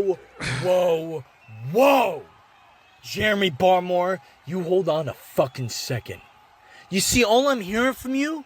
Whoa, whoa! Jeremy Barmore, you hold on a fucking second. You see, all I'm hearing from you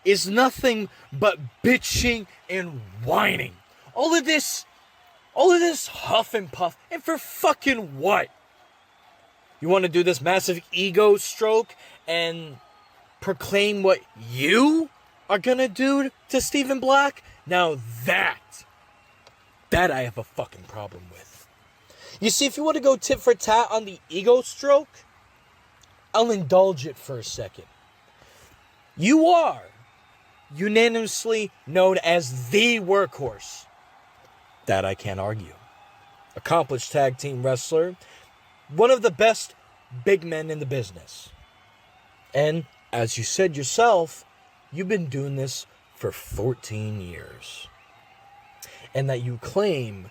is nothing but bitching and whining. All of this huff and puff, and for fucking what? You want to do this massive ego stroke and proclaim what you are gonna do to Stephen Black? Now that I have a fucking problem with. You see, if you want to go tit for tat on the ego stroke, I'll indulge it for a second. You are unanimously known as the workhorse. That I can't argue. Accomplished tag team wrestler, one of the best big men in the business. And as you said yourself, you've been doing this for 14 years. And that you claim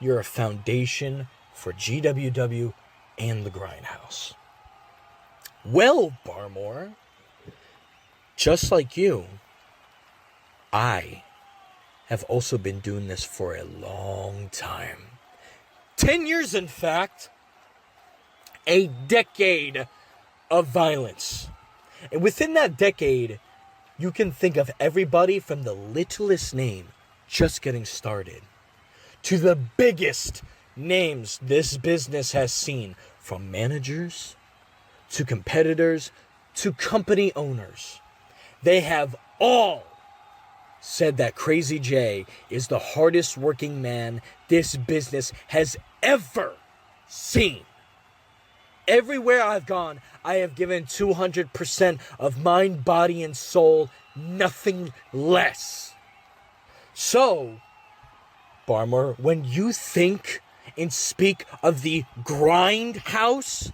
you're a foundation for GWW and the Grindhouse. Well, Barmore, just like you, I have also been doing this for a long time. 10 years, in fact. A decade of violence. And within that decade, you can think of everybody from the littlest name just getting started to the biggest names this business has seen, from managers to competitors to company owners. They have all said that Crazy J is the hardest working man this business has ever seen. Everywhere I've gone, I have given 200% of mind, body, and soul, nothing less. So, Barmore, when you think and speak of the Grindhouse,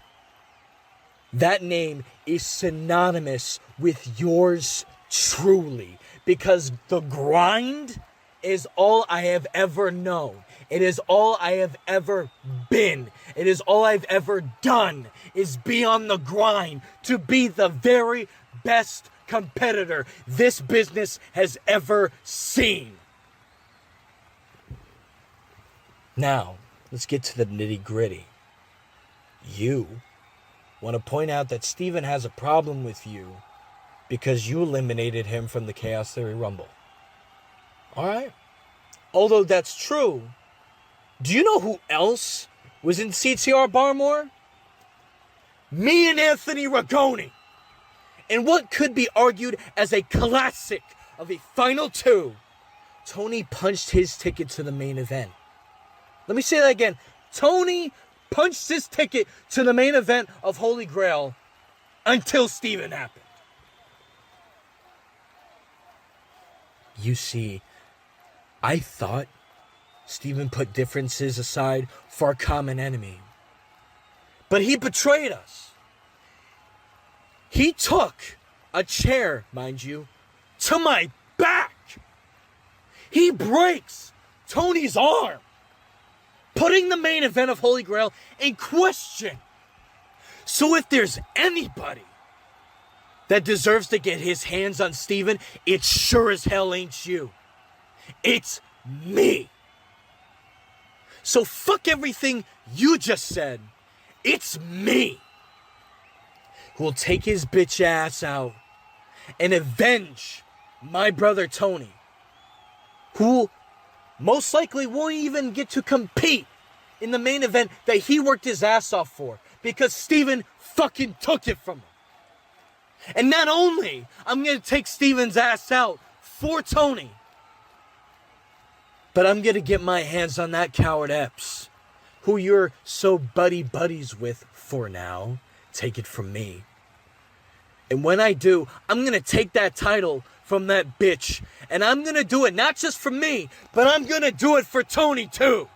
that name is synonymous with yours truly, because the grind is all I have ever known. It is all I have ever been. It is all I've ever done, is be on the grind to be the very best competitor this business has ever seen. Now, let's get to the nitty-gritty. You want to point out that Steven has a problem with you because you eliminated him from the Chaos Theory Rumble. Alright? Although that's true, do you know who else was in CTR, Barmore? Me and Anthony Ragoni. In what could be argued as a classic of a Final Two, Tony punched his ticket to the main event. Let me say that again. Tony punched his ticket to the main event of Holy Grail until Steven happened. You see, I thought Steven put differences aside for a common enemy. But he betrayed us. He took a chair, mind you, to my back. He breaks Tony's arm, putting the main event of Holy Grail in question. So if there's anybody that deserves to get his hands on Steven, it sure as hell ain't you. It's me. So fuck everything you just said. It's me who will take his bitch ass out and avenge my brother Tony, who most likely won't even get to compete in the main event that he worked his ass off for, because Steven fucking took it from him. And not only I'm going to take Steven's ass out for Tony, but I'm going to get my hands on that coward Epps, who you're so buddies with for now. Take it from me. And when I do, I'm going to take that title from that bitch. And I'm going to do it not just for me, but I'm going to do it for Tony too.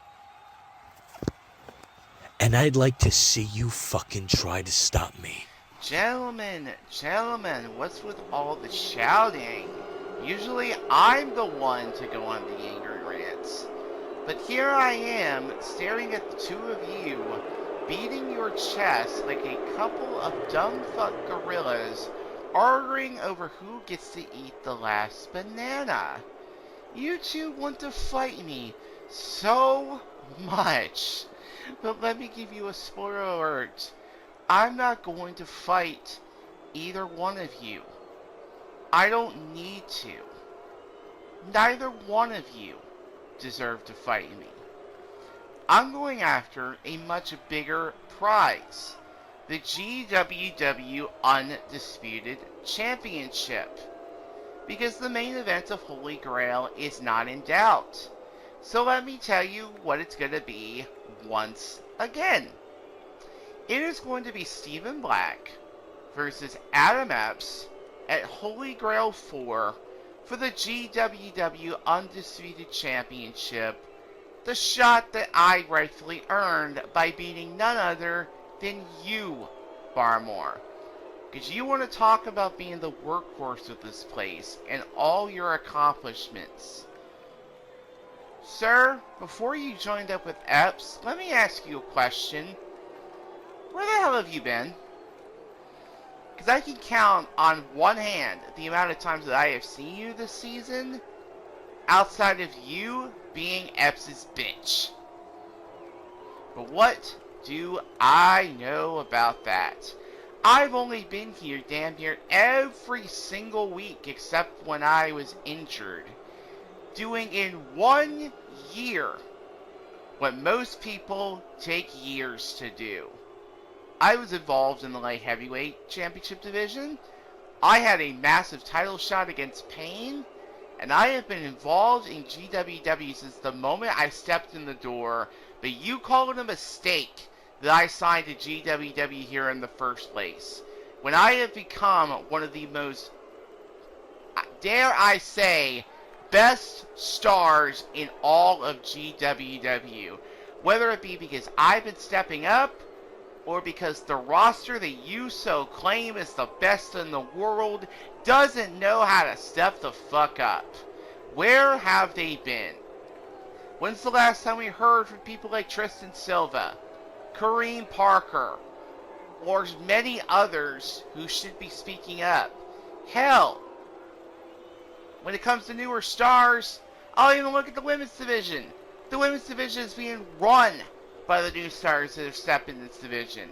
And I'd like to see you fucking try to stop me. Gentlemen, what's with all the shouting? Usually I'm the one to go on the angry rants. But here I am, staring at the two of you, beating your chest like a couple of dumb fuck gorillas, arguing over who gets to eat the last banana. You two want to fight me so much. But let me give you a spoiler alert. I'm not going to fight either one of you. I don't need to. Neither one of you deserve to fight me. I'm going after a much bigger prize. The GWW Undisputed Championship. Because the main event of Holy Grail is not in doubt. So let me tell you what it's going to be once again. It is going to be Stephen Black versus Adam Epps at Holy Grail 4 for the GWW Undisputed Championship. The shot that I rightfully earned by beating none other than you, Barmore. Because you want to talk about being the workhorse of this place and all your accomplishments. Sir, before you joined up with Epps, let me ask you a question. Where the hell have you been? Because I can count on one hand the amount of times that I have seen you this season, outside of you being Epps' bitch. But what do I know about that? I've only been here damn near every single week except when I was injured, doing in 1 year what most people take years to do. I was involved in the light heavyweight championship division. I had a massive title shot against Payne, and I have been involved in GWW since the moment I stepped in the door, but you call it a mistake that I signed to GWW here in the first place, when I have become one of the most, dare I say, best stars in all of GWW. Whether it be because I've been stepping up, or because the roster that you so claim is the best in the world doesn't know how to step the fuck up. Where have they been? When's the last time we heard from people like Tristan Silva, Kareem Parker, or many others who should be speaking up? Hell, when it comes to newer stars, I'll even look at the women's division. The women's division is being run by the new stars that have stepped in this division.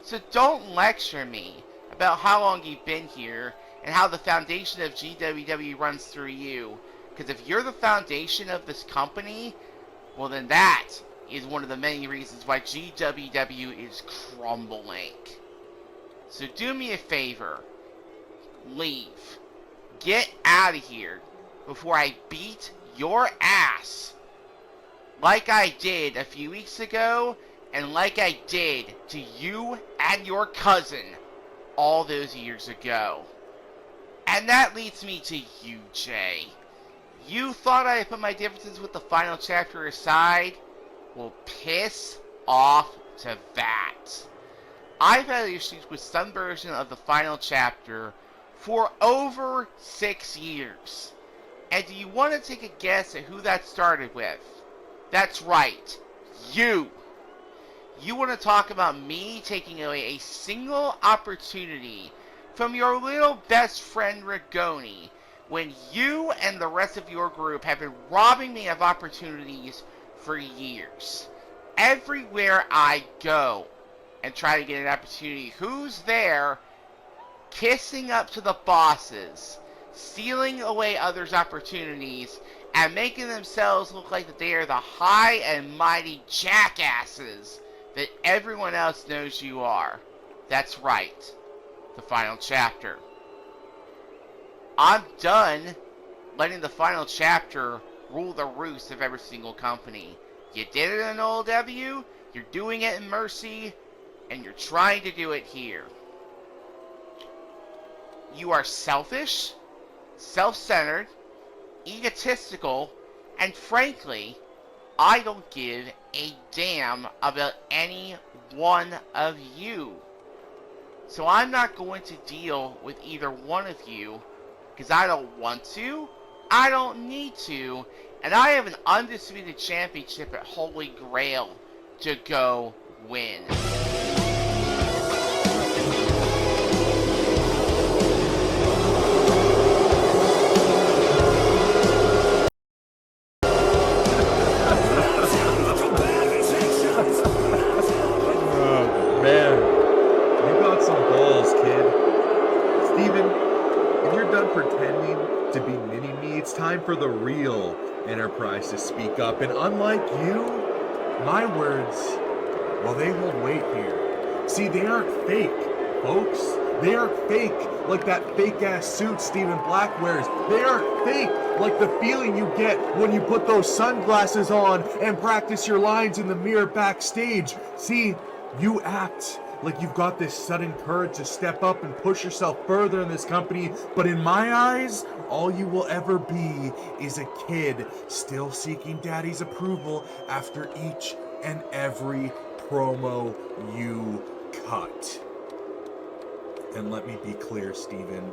So don't lecture me about how long you've been here and how the foundation of GWW runs through you. Because if you're the foundation of this company, well then that is one of the many reasons why GWW is crumbling. So do me a favor. Leave. Get out of here before I beat your ass like I did a few weeks ago, and like I did to you and your cousin all those years ago. And that leads me to you, Jay. You thought I had put my differences with the final chapter aside? Well, piss off to that. I've had issues with some version of the final chapter for over 6 years. And do you want to take a guess at who that started with? That's right, you. You want to talk about me taking away a single opportunity from your little best friend Rigoni, when you and the rest of your group have been robbing me of opportunities for years. Everywhere I go and try to get an opportunity, who's there kissing up to the bosses, stealing away others' opportunities, and making themselves look like that they are the high and mighty jackasses that everyone else knows you are? That's right. The final chapter. I'm done letting the final chapter rule the roost of every single company. You did it in OLW, you're doing it in Mercy, and you're trying to do it here. You are selfish, self-centered, egotistical, and frankly, I don't give a damn about any one of you. So I'm not going to deal with either one of you, because I don't want to, I don't need to, and I have an undisputed championship at Holy Grail to go win. for the real Enterprise to speak up. And unlike you, my words, well, they hold weight here. See, they aren't fake, folks. They aren't fake like that fake-ass suit Stephen Black wears. They aren't fake like the feeling you get when you put those sunglasses on and practice your lines in the mirror backstage. See, you act like you've got this sudden courage to step up and push yourself further in this company, but in my eyes, all you will ever be is a kid still seeking daddy's approval after each and every promo you cut. And let me be clear, Steven.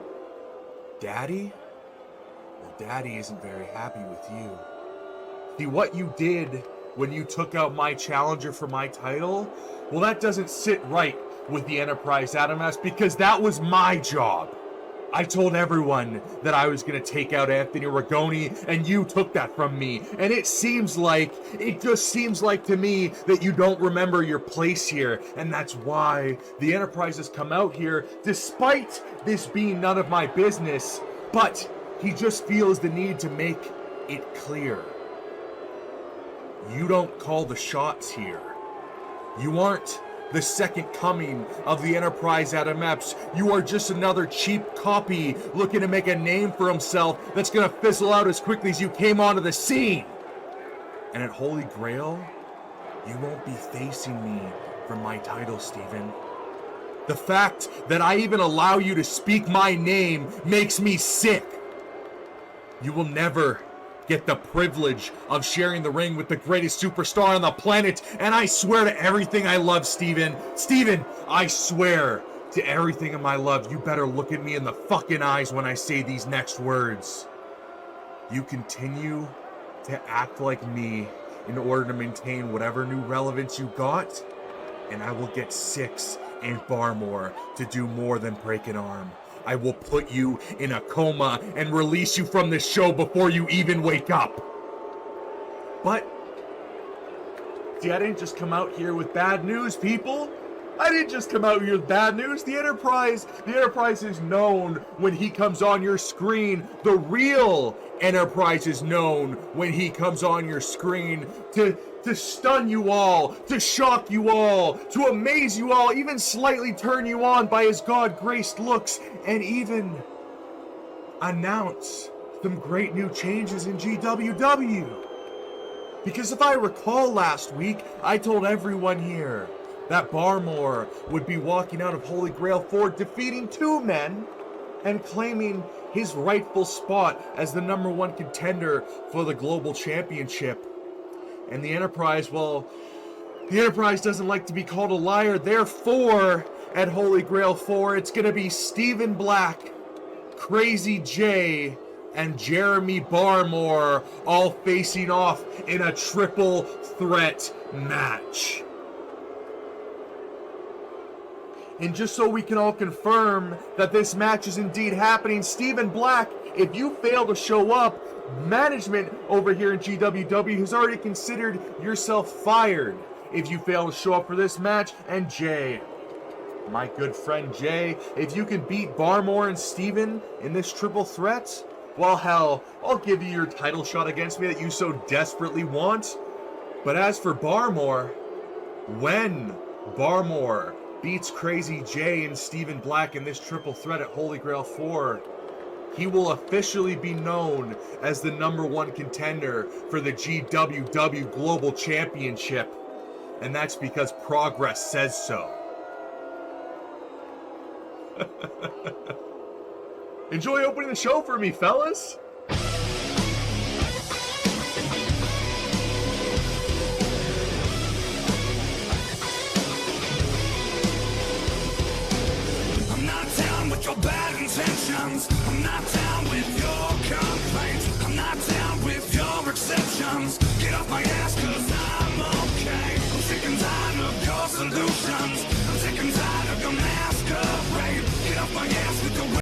Daddy? Well, Daddy isn't very happy with you. See, what you did when you took out my challenger for my title, well, that doesn't sit right with the Enterprise, Adam S., because that was my job. I told everyone that I was going to take out Anthony Rigoni, and you took that from me. And it just seems like to me that you don't remember your place here. And that's why the Enterprise has come out here, despite this being none of my business. But he just feels the need to make it clear. You don't call the shots here. You aren't the second coming of the Enterprise, Adam Epps. You are just another cheap copy looking to make a name for himself that's gonna fizzle out as quickly as you came onto the scene. And at Holy Grail, you won't be facing me for my title, Steven. The fact that I even allow you to speak my name makes me sick. You will never get the privilege of sharing the ring with the greatest superstar on the planet, and I swear to everything I love, Steven. Steven, I swear to everything in my love, you better look at me in the fucking eyes when I say these next words. You continue to act like me in order to maintain whatever new relevance you got, and I will get Six and Barmore to do more than break an arm. I will put you in a coma and release you from this show before you even wake up. But, see, I didn't just come out here with bad news, people. I didn't just come out here with bad news. The Enterprise is known when he comes on your screen. The real Enterprise is known when he comes on your screen to stun you all, to shock you all, to amaze you all, even slightly turn you on by his God-graced looks, and even announce some great new changes in GWW. Because if I recall last week, I told everyone here that Barmore would be walking out of Holy Grail 4 defeating 2 men and claiming his rightful spot as the #1 contender for the Global Championship. And the Enterprise, well, the Enterprise doesn't like to be called a liar. Therefore, at Holy Grail 4, it's going to be Stephen Black, Crazy J, and Jeremy Barmore all facing off in a triple threat match. And just so we can all confirm that this match is indeed happening, Stephen Black, if you fail to show up, management over here in GWW has already considered yourself fired if you fail to show up for this match. And Jay, my good friend Jay, if you can beat Barmore and Steven in this triple threat, well, hell, I'll give you your title shot against me that you so desperately want. But as for Barmore, when Barmore beats Crazy J and Stephen Black in this triple threat at Holy Grail 4, he will officially be known as the #1 contender for the GWW Global Championship. And that's because Progress says so. Enjoy opening the show for me, fellas!